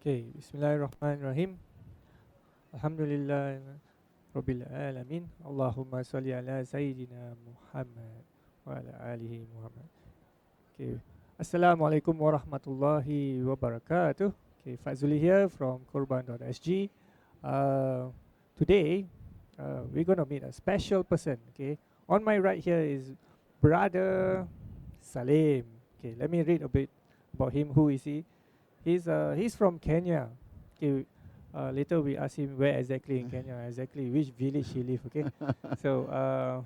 Okay, Bismillahirrahmanirrahim. Alhamdulillah Rabbil Alamin. Allahumma salli ala Sayyidina Muhammad wa ala alihi Muhammad. Okay. Assalamualaikum warahmatullahi wabarakatuh. Okay, Fazuli here from Qurban.sg. Today, we're going to meet a special person. Okay, on my right here is Brother Salim. Okay, let me read a bit about him. Who is he? He's from Kenya. Okay, later we ask him where exactly in Kenya, exactly which village he live. Okay, so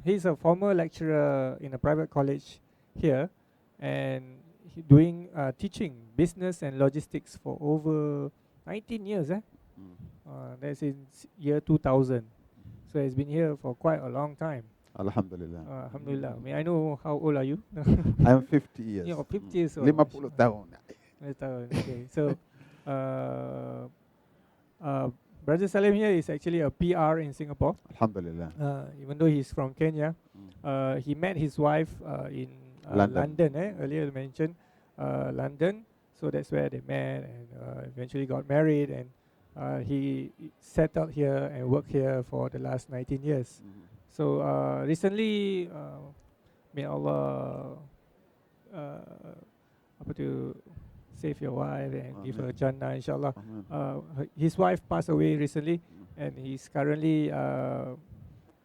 he's a former lecturer in a private college here, and he doing teaching business and logistics for over 19 years. That's in year 2000. So he's been here for quite a long time. Alhamdulillah. Alhamdulillah. May I know how old are you? I'm 50 years. You're 50 years old. 50 tahun. Okay, so Brother Salim here is actually a PR in Singapore. Alhamdulillah. Even though he's from Kenya, he met his wife in London. Earlier mentioned London, so that's where they met and eventually got married, and he settled here and worked here for the last 19 years. So recently, may Allah save your wife and give her Jannah, inshallah. His wife passed away recently, and he's currently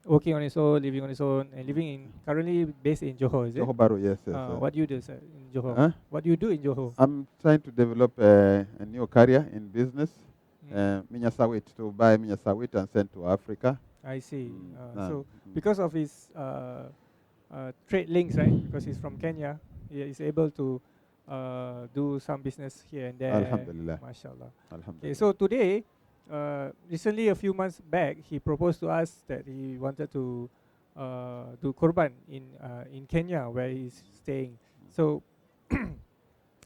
working on his own, living on his own, and currently based in Johor, is it? Johor Bahru, yes. What do you do, sir, in Johor? Huh? What do you do in Johor? I'm trying to develop a new career in business. Minyak sawit, to buy minyak sawit and send to Africa. I see. So because of his trade links, right? Because he's from Kenya, he is able to do some business here and there. Alhamdulillah. MashaAllah. Alhamdulillah. Okay, so today, recently a few months back, he proposed to us that he wanted to do Qurban in Kenya, where he's staying. So,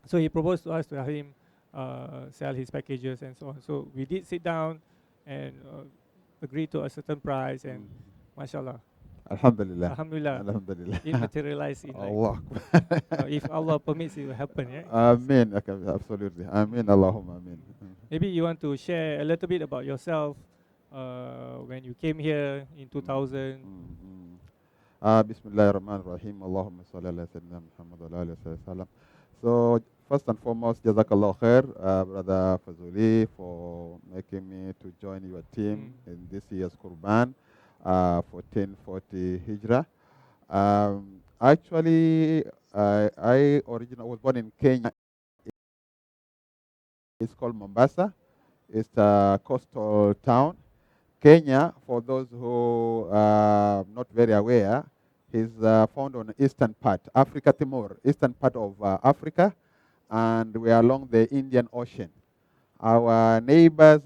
so he proposed to us to have him sell his packages and so on. So we did sit down and agree to a certain price, and MashaAllah. Alhamdulillah. Alhamdulillah. Alhamdulillah. It materialized in Allah. if Allah permits, it will happen. Yeah? Amen. Okay, absolutely. Amen. Allahumma amen. Maybe you want to share a little bit about yourself when you came here in 2000. Bismillahirrahmanirrahim. Allahumma salli ala Sayyidina Muhammad wa ala alihi wa sallam. So first and foremost, Jazakallah khair, Brother Fazuli, for making me to join your team in this year's Qurban, 1440 Hijrah. Actually, I originally was born in Kenya. It's called Mombasa. It's a coastal town. Kenya, for those who are not very aware, is found on the eastern part, Africa Timor, eastern part of Africa, and we are along the Indian Ocean. Our neighbors,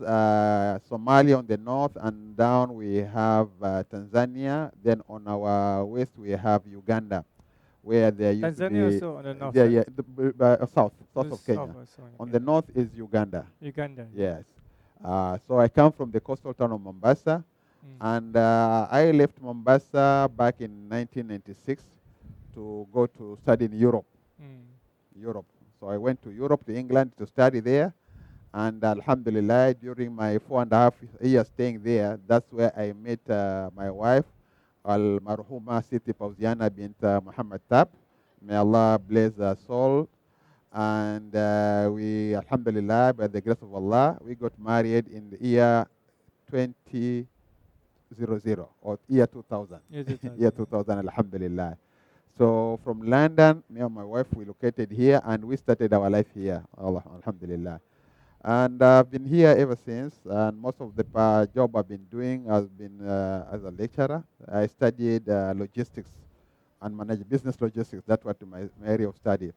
Somalia on the north, and down we have Tanzania. Then on our west we have Uganda, where there used Tanzania to be also on the north. yeah, south of Kenya. On the Kenya. north is Uganda. Uganda. Yes. So I come from the coastal town of Mombasa, and I left Mombasa back in 1996 to go to study in Europe. Europe. So I went to Europe, to England, to study there. And Alhamdulillah, during my 4.5 years staying there, that's where I met my wife, Al-Marhuma Siti Fawziana bint Muhammad Tab. May Allah bless her soul. And we, Alhamdulillah, by the grace of Allah, we got married in the year 2000 or year 2000. Year 2000, Alhamdulillah. So from London, me and my wife, we located here, and we started our life here, Alhamdulillah. And I've been here ever since, and most of the job I've been doing has been as a lecturer. I studied logistics and managed business logistics. That was my area of study.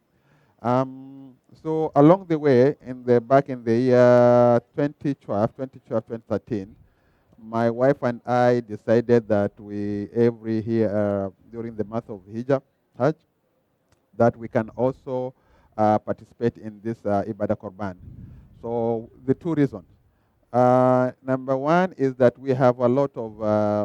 So along the way, back in the year 2013, my wife and I decided that we every year during the month of Hajj, that we can also participate in this Ibadah Qurban. So the two reasons. Number one is that we have a lot of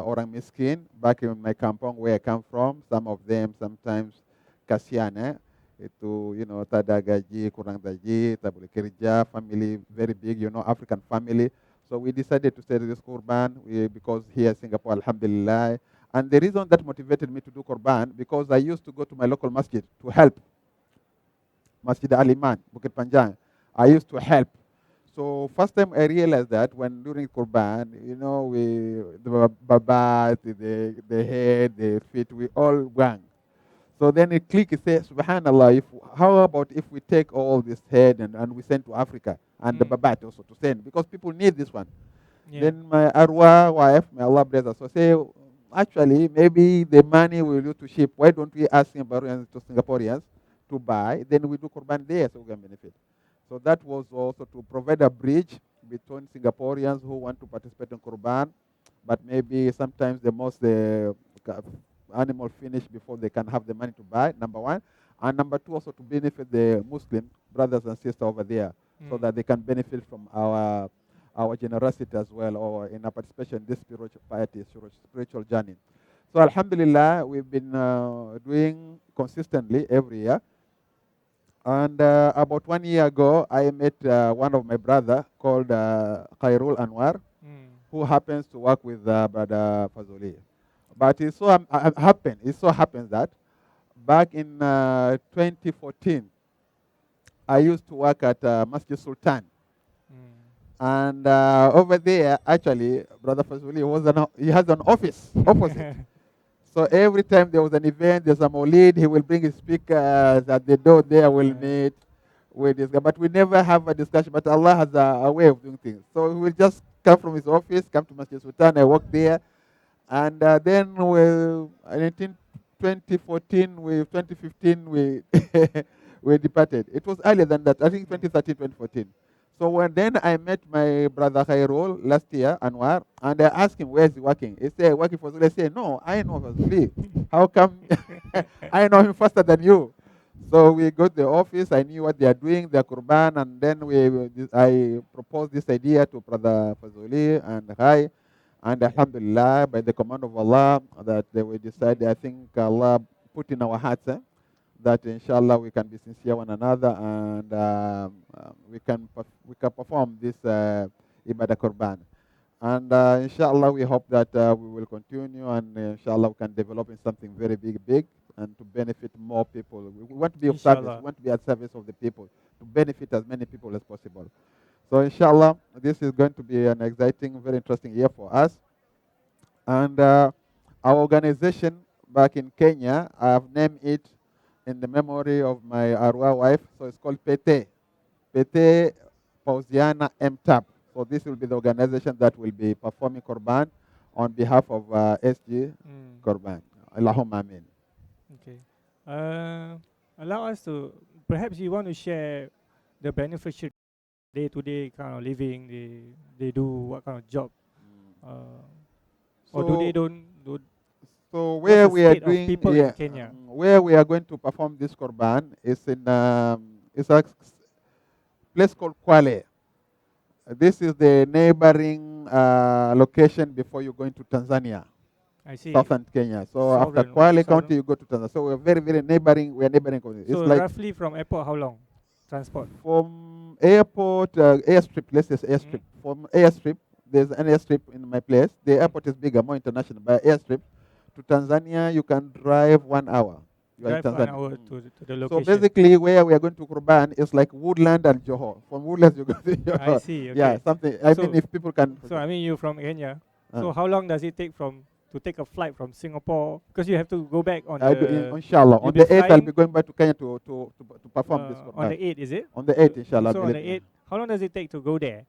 orang miskin back in my kampong where I come from. Some of them sometimes kasihan. Itu, tak ada gaji, kurang gaji, tak boleh kerja, family very big, African family. So we decided to start this Qurban because here in Singapore, Alhamdulillah. And the reason that motivated me to do Qurban, because I used to go to my local masjid to help, Masjid Al-Iman, Bukit Panjang. I used to help. So first time I realized that when during Qurban, the babat, the head, the feet, we all bang. So then it clicked, it says, Subhanallah, how about if we take all this head and we send to Africa and the babat also to send, because people need this one. Yeah. Then my Arwa wife, may Allah bless her, so say, actually, maybe the money we use to ship, why don't we ask Singaporeans to Singaporeans to buy, then we do Qurban there so we can benefit. So that was also to provide a bridge between Singaporeans who want to participate in Qurban, but maybe sometimes the animal finish before they can have the money to buy, number one. And number two, also to benefit the Muslim brothers and sisters over there so that they can benefit from our generosity as well, or in our participation in this spiritual piety, spiritual journey. So Alhamdulillah, we've been doing consistently every year. And about 1 year ago, I met one of my brother called Khairul Anwar, who happens to work with Brother Fazoli. But it so happens that back in 2014, I used to work at Masjid Sultan. And over there, actually, Brother Fazuli he has an office opposite. So every time there was an event, there's a Maulid, he will bring his speakers at the door there, we'll meet with this guy. But we never have a discussion, but Allah has a way of doing things. So he will just come from his office, come to Masjid Sultan, I work there. And then in 2014, 2015, we departed. It was earlier than that, I think 2013, 2014. So then I met my brother Khairul last year, Anwar, and I asked him, where is he working? He said, working for Zuli. I said, no, I know Zuli. How come I know him faster than you? So we go to the office, I knew what they are doing, their Qurban, and then I proposed this idea to Brother Fazuli and Rai. And Alhamdulillah, by the command of Allah, that we decided, I think Allah put in our hearts that inshallah we can be sincere one another, and we can perform this Ibadah Qurban. And inshallah we hope that we will continue, and inshallah we can develop in something very big, and to benefit more people. We want to be of service, we want to be at service of the people, to benefit as many people as possible. So inshallah, this is going to be an exciting, very interesting year for us. And our organization back in Kenya, I have named it in the memory of my Arwa wife. So it's called Pete Pausiana MTAP. So this will be the organization that will be performing Qurban on behalf of SG Qurban. Allahumma Amin. Okay. Allow us to, perhaps you want to share the beneficiary day-to-day kind of living, they do what kind of job, or do they don't do? So where we are doing people in Kenya, where we are going to perform this Qurban is in it's a place called Kwale. This is the neighboring location before you go into Tanzania. I see. Southern Kenya. So after Kwale County, you go to Tanzania. So we're very neighboring. We are neighboring countries. So it's roughly from airport, how long transport? From airport, airstrip, let's say airstrip. From airstrip, there's an airstrip in my place. The airport is bigger, more international. By airstrip to Tanzania, you can drive 1 hour. You drive 1 hour to the location. So basically, where we are going to Qurban is like Woodland and Johor. From Woodland, you go to Johor. I see. Okay. Yeah, something. I mean, if people can. So I mean, you're from Kenya. So how long does it take to take a flight from Singapore? Because you have to go back on inshallah. On the 8th, I'll be going back to Kenya to perform this Qurban. On the 8th, is it? On the 8th, inshallah. So on the 8th, how long does it take to go there?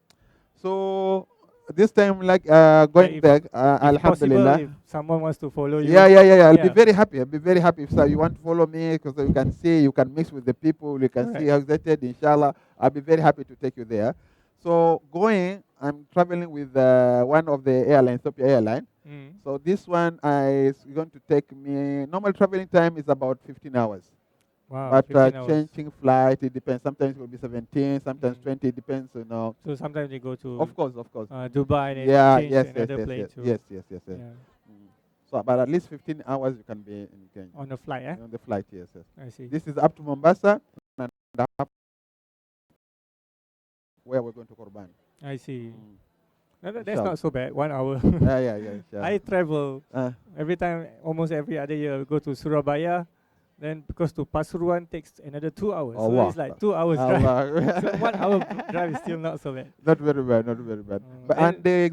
So this time, like going back, alhamdulillah. If someone wants to follow you. Yeah. I'll be very happy. I'll be very happy if you want to follow me, because you can see, you can mix with the people, you can see how excited, inshallah. I'll be very happy to take you there. So I'm traveling with one of the airlines, Ethiopia Airline. So this one is going to take me, normal traveling time is about 15 hours. Wow, but changing flight, it depends. Sometimes it will be 17, sometimes 20, it depends, So sometimes they go to of course. Dubai and yes, another plane too. Yes. So about at least 15 hours you can be in Kenya. On the flight, eh? On the flight, yes. I see. This is up to Mombasa, and where we're going to Qurban. I see. Mm. No, that's Inshallah. not so bad. 1 hour. Yeah. Inshallah. I travel Uh, every time, almost every other year. I go to Surabaya, then because to Pasuruan takes another 2 hours. So Allah. it's like 2 hours drive. Allah. So 1 hour drive is still not so bad. Not very bad, not very bad. But and and the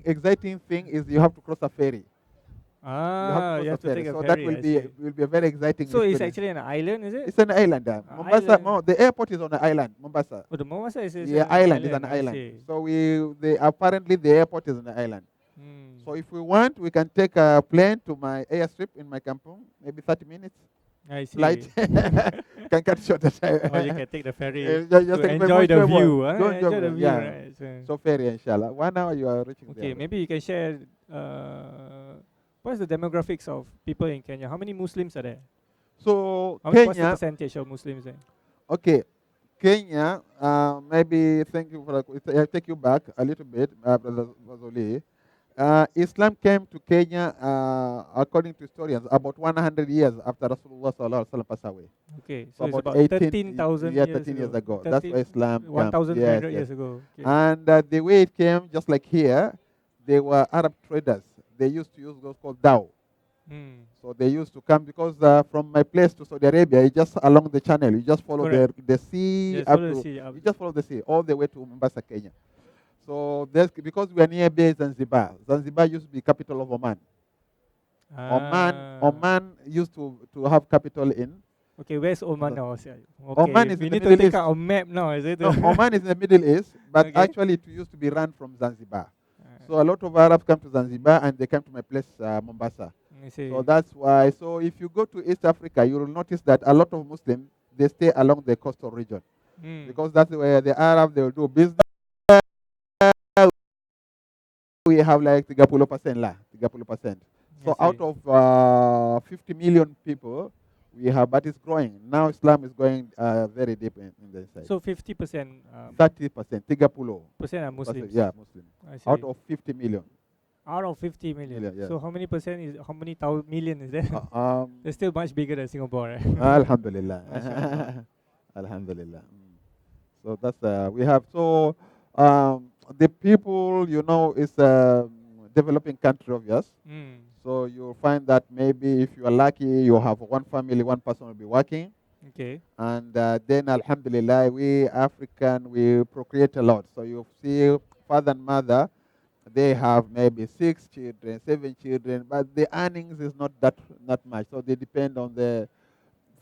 exciting thing is you have to cross a ferry. you have to take a so ferry. that I will see. be a very exciting So it's experience. actually an island, is it? It's an island. Mombasa, Island. the airport is on the island, Mombasa. Oh, the Mombasa is Yeah, an island is an I island. see. So apparently the airport is on the island. Hmm. So if we want, we can take a plane to my airstrip in my kampung, maybe 30 minutes I see. flight. Can cut short the time. Or you can take the ferry Just to take enjoy the one. view. Go Enjoy the view, yeah. right? So ferry, inshallah. 1 hour you are reaching Okay, there. maybe you can share what's the demographics of people in Kenya? How many Muslims are there? So What's the Kenya, percentage of Muslims there? okay. Kenya, maybe thank you for I'll take you back a little bit, Brother Mazoli. Islam came to Kenya, according to historians, about 100 years after Rasulullah sallallahu alaihi wasallam passed away. Okay, So so it's about about 13,000 13,000 years ago. That's why Islam came. 1,300 years ago. Okay. And the way it came, just like here, they were Arab traders. They used to use what's called dhow. Hmm. So they used to come because from my place to Saudi Arabia, it's just along the channel. You just follow the sea Just up follow the to. sea up. You just follow the sea all the way to Mombasa, Kenya. So because we are near Zanzibar. Zanzibar used to be capital of Oman. Oman used to have capital in. Okay, where's Oman now? Okay, Oman is we in need the to Middle take East. out a map now, is it? No, Oman is in the Middle East, but Okay. actually it used to be run from Zanzibar. So a lot of Arabs come to Zanzibar and they come to my place, Mombasa. I see. So that's why. So if you go to East Africa, you will notice that a lot of Muslims, they stay along the coastal region. Because that's where the Arab, they will do business. We have like 30% lah, 30%. So out of 50 million people, we have, but it's growing. Now Islam is going very deep in the inside. So 50%. 30%, 30% are Muslims. Yeah, Muslim. I see. Out of 50 million. Out of 50 million. Yeah. So how many percent is million is there? They're still much bigger than Singapore, right? Alhamdulillah. Alhamdulillah. So that's we have the people, is a developing country of yours. So you'll find that maybe if you are lucky, you have one family, one person will be working. Okay. And then Alhamdulillah, we African, we procreate a lot. So you see father and mother, they have maybe 6 children, 7 children, but the earnings is not much. So they depend on the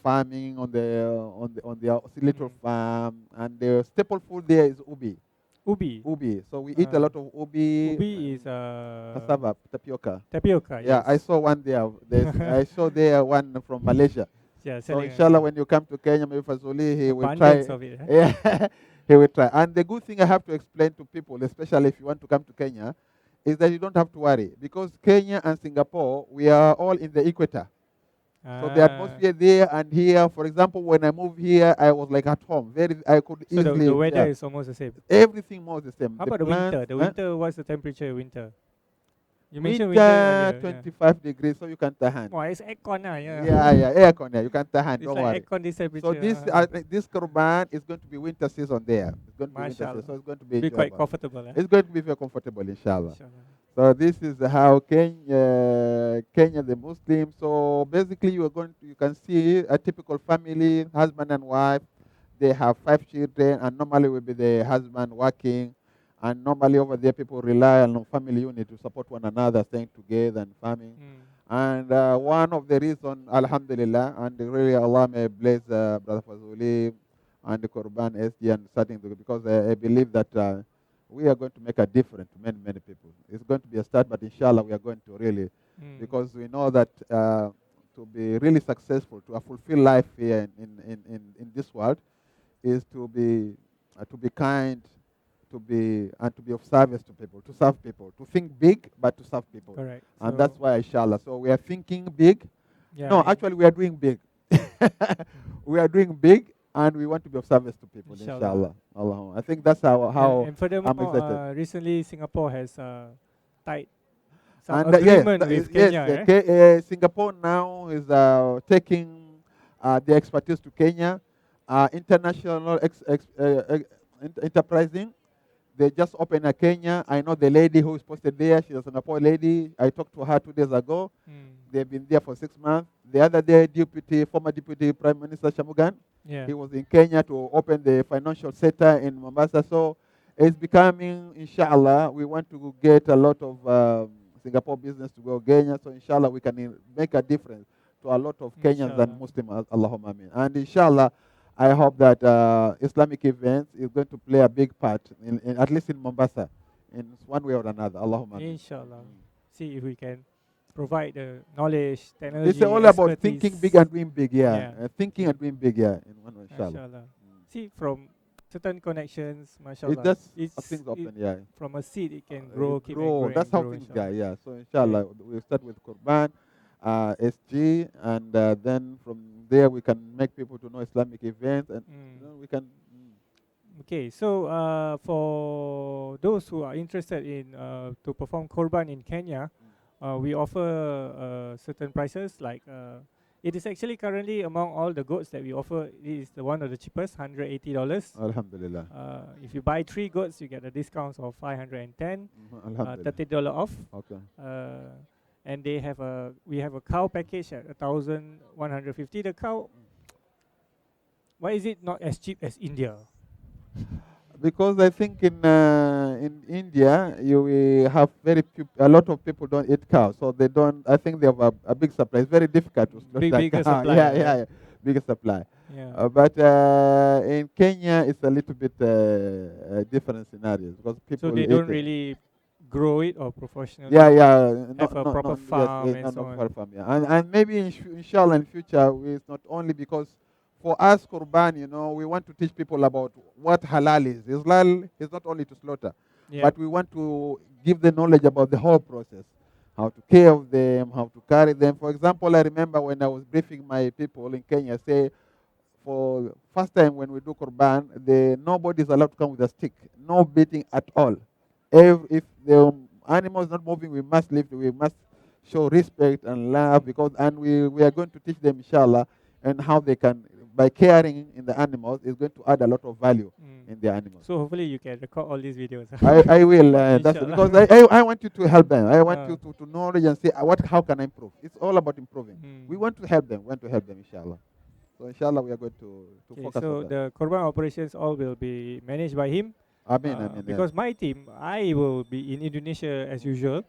farming, on the little farm, and the staple food there is ubi. Ubi. So we eat a lot of ubi. Ubi is cassava, tapioca. Tapioca. Yeah, yes. I saw one there. I saw there one from Malaysia. Yeah, so inshallah, when you come to Kenya, maybe Fazuli, he will try. Of it, huh? Yeah, he will try. And the good thing I have to explain to people, especially if you want to come to Kenya, is that you don't have to worry, because Kenya and Singapore, we are all in the equator. So the atmosphere there and here, for example, when I moved here, I was like at home. I could easily. So the weather is almost the same. Everything was the same. How about the winter? The winter, what's the temperature in winter? You mentioned winter earlier, 25 degrees, so you can tahan. Oh, it's aircon, Aircon, you can tahan. It's Don't like worry. aircon this temperature. So this Qurban is going to be winter season there. It's going to be winter season, so it's going to be quite comfortable. It's going to be very comfortable, inshallah. So this is how Kenya, the Muslims. So basically, you can see a typical family, husband and wife. They have 5 children, and normally will be the husband working. And normally over there, people rely on family unit to support one another, staying together and farming. And one of the reasons, alhamdulillah, and really Allah may bless Brother Fazuli and the Qurban SG and starting to, because I believe that we are going to make a difference to many, many people. It's going to be a start, but inshallah we are going to really, because we know that to be really successful, to fulfill life here in this world, is to be kind, to be of service to people, to serve people, to think big, but to serve people. Correct. And so that's why, inshallah. So we are thinking big. Yeah, No, actually, we are doing big. We are doing big, and we want to be of service to people, inshallah. Allah. I think that's how and furthermore, recently Singapore has tied some And agreement with Kenya. Singapore now is taking the expertise to Kenya. International enterprising. They just opened a Kenya. I know the lady who is posted there. She's a Singapore lady. I talked to her 2 days ago. They've been there for 6 months. The other day, former Deputy Prime Minister Shamugan, he was in Kenya to open the financial sector in Mombasa. So it's becoming, inshallah, we want to get a lot of Singapore business to go Kenya. So inshallah, we can make a difference to a lot of Kenyans and Muslims. Allahumma ameen. And inshallah, I hope that Islamic events is going to play a big part, in at least in Mombasa, in one way or another. Allahumma ameen. Inshallah. See if we can provide the knowledge, technology, It's all about thinking big and doing big, thinking and doing big, in one way, inshallah. See, from certain connections, mashallah. Things open, From a seed, it can grow, keep grow. That's how things go, So inshallah, we'll start with Qurban, SG, and then from there we can make people to know Islamic events, and we can. Okay, so for those who are interested in to perform Qurban in Kenya, we offer certain prices. Like it is actually currently among all the goats that we offer, it is the one of the cheapest, $180. Alhamdulillah. If you buy 3 goats, you get a discount of $510, $30 off. Okay. And we have a cow package at 1,150. The cow, why is it not as cheap as India? Because I think in India you have a lot of people don't eat cows, so they don't. I think they have a big supply. It's very difficult to slaughter bigger supply. Bigger supply. Yeah. But in Kenya it's a little bit different scenarios because people. So they don't really grow it or professionally. Have a proper farm and so on. Farm, and maybe inshallah in future it's not only because. For us, Qurban, we want to teach people about what halal is. Halal is not only to slaughter, but we want to give the knowledge about the whole process, how to care of them, how to carry them. For example, I remember when I was briefing my people in Kenya, say, for first time when we do Qurban, nobody is allowed to come with a stick, no beating at all. If the animal is not moving, we must lift, we must show respect and love, and we are going to teach them, inshallah, and how they can, by caring in the animals, is going to add a lot of value in the animals. So hopefully you can record all these videos. I will, that's because I want you to help them. I want you to knowledge and say, how can I improve? It's all about improving. We want to help them, inshallah. So inshallah we are going to focus so on that. the Qurban operations all will be managed by him. Amen. Because my team, I will be in Indonesia as usual.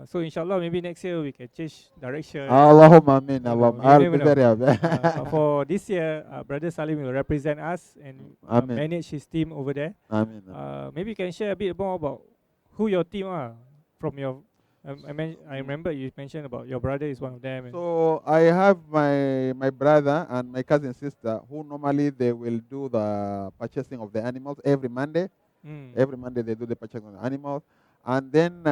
So inshallah, maybe next year we can change direction. Allahumma amin. I'll be very happy. For this year, Brother Salim will represent us and manage his team over there. Amin. Maybe you can share a bit more about who your team are from your. I remember you mentioned about your brother is one of them. So I have my brother and my cousin sister who normally they will do the purchasing of the animals every Monday. Every Monday they do the purchasing of the animals. And then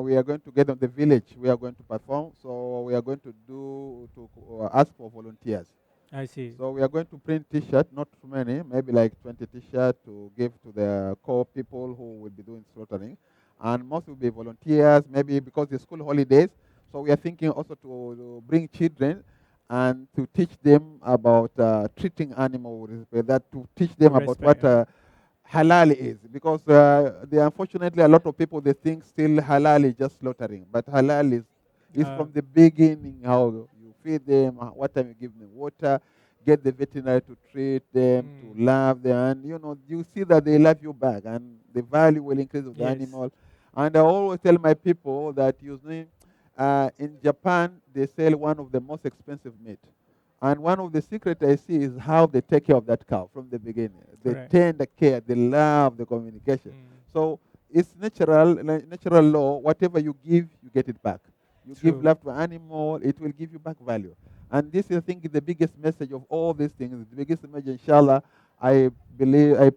we are going to get on the village. We are going to perform. So we are going to ask for volunteers. I see. So we are going to print T-shirts, not too many, maybe like 20 T-shirts to give to the core people who will be doing slaughtering. And most will be volunteers, maybe because it's school holidays. So we are thinking also to bring children and to teach them about treating animals, to teach them about what halal is, because unfortunately a lot of people they think still halal is just slaughtering, but halal is from the beginning how you feed them, what time you give them water, get the veterinary to treat them, to love them, and you see that they love you back, and the value will increase of the animal. And I always tell my people that usually in Japan they sell one of the most expensive meat. And one of the secrets I see is how they take care of that cow from the beginning. They tend the care, they love the communication. So it's natural law. Whatever you give, you get it back. You give love to an animal, it will give you back value. And this, I think, is the biggest message of all these things. The biggest message, inshallah, I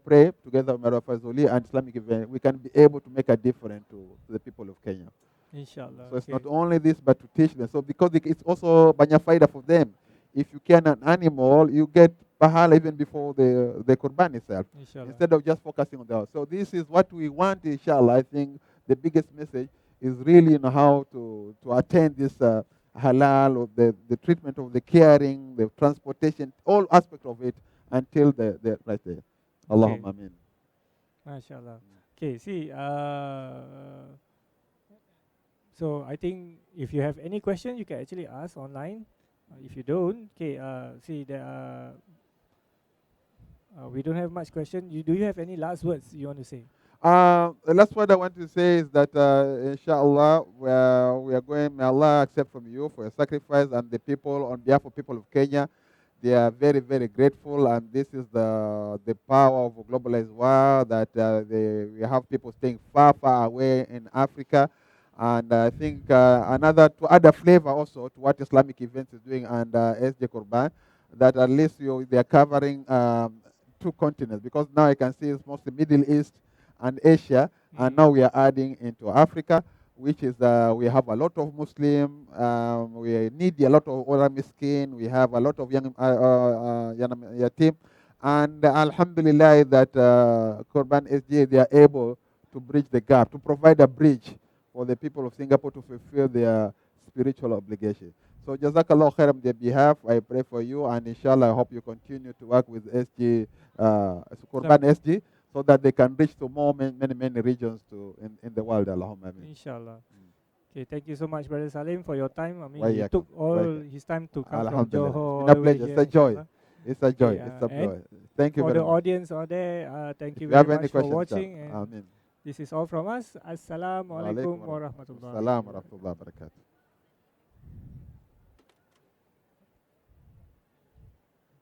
pray together with Mara Fazoli and Islamic event, we can be able to make a difference to the people of Kenya. Inshallah. So it's not only this, but to teach them. So because it's also banya faida for them. If you can an animal, you get pahala even before the Qurban itself, inshallah. Instead of just focusing on the house. So this is what we want, inshallah. I think the biggest message is really how to attend this halal, or the treatment of the caring, the transportation, all aspects of it until the right there. Allahumma amin. MashaAllah. Okay, see, so I think if you have any question, you can actually ask online. If you don't, okay, see, there are, we don't have much question. Do you have any last words you want to say? The last word I want to say is that, inshallah, we are going, may Allah accept from you for your sacrifice, and the people, on behalf of people of Kenya, they are very, very grateful, and this is the power of a globalized world, that we have people staying far, far away in Africa. And I think to add a flavor also to what Islamic Events is doing, and SJ Qurban, that at least they are covering 2 continents, because now I can see it's mostly Middle East and Asia, and now we are adding into Africa, which is we have a lot of Muslim, we need a lot of other miskin, we have a lot of young yatim, and alhamdulillah that Qurban SG, they are able to bridge the gap, to provide a bridge for the people of Singapore to fulfill their spiritual obligation. So Jazakallah khair on their behalf, I pray for you, and inshallah I hope you continue to work with SG, Qurban SG, so that they can reach to many regions in the world. Allahumma amin. Inshallah. Okay, thank you so much, Brother Salim, for your time. I mean, he took all his time to come from Johor. It's been a pleasure. It's a joy. It's a joy. It's a joy. Thank you very much. For the audience out there, thank you If you very have much for watching. Amin. This is all from us. Assalamu alaikum wa rahmatullah. Assalamu alaikum wa rahmatullahi wa barakatuh.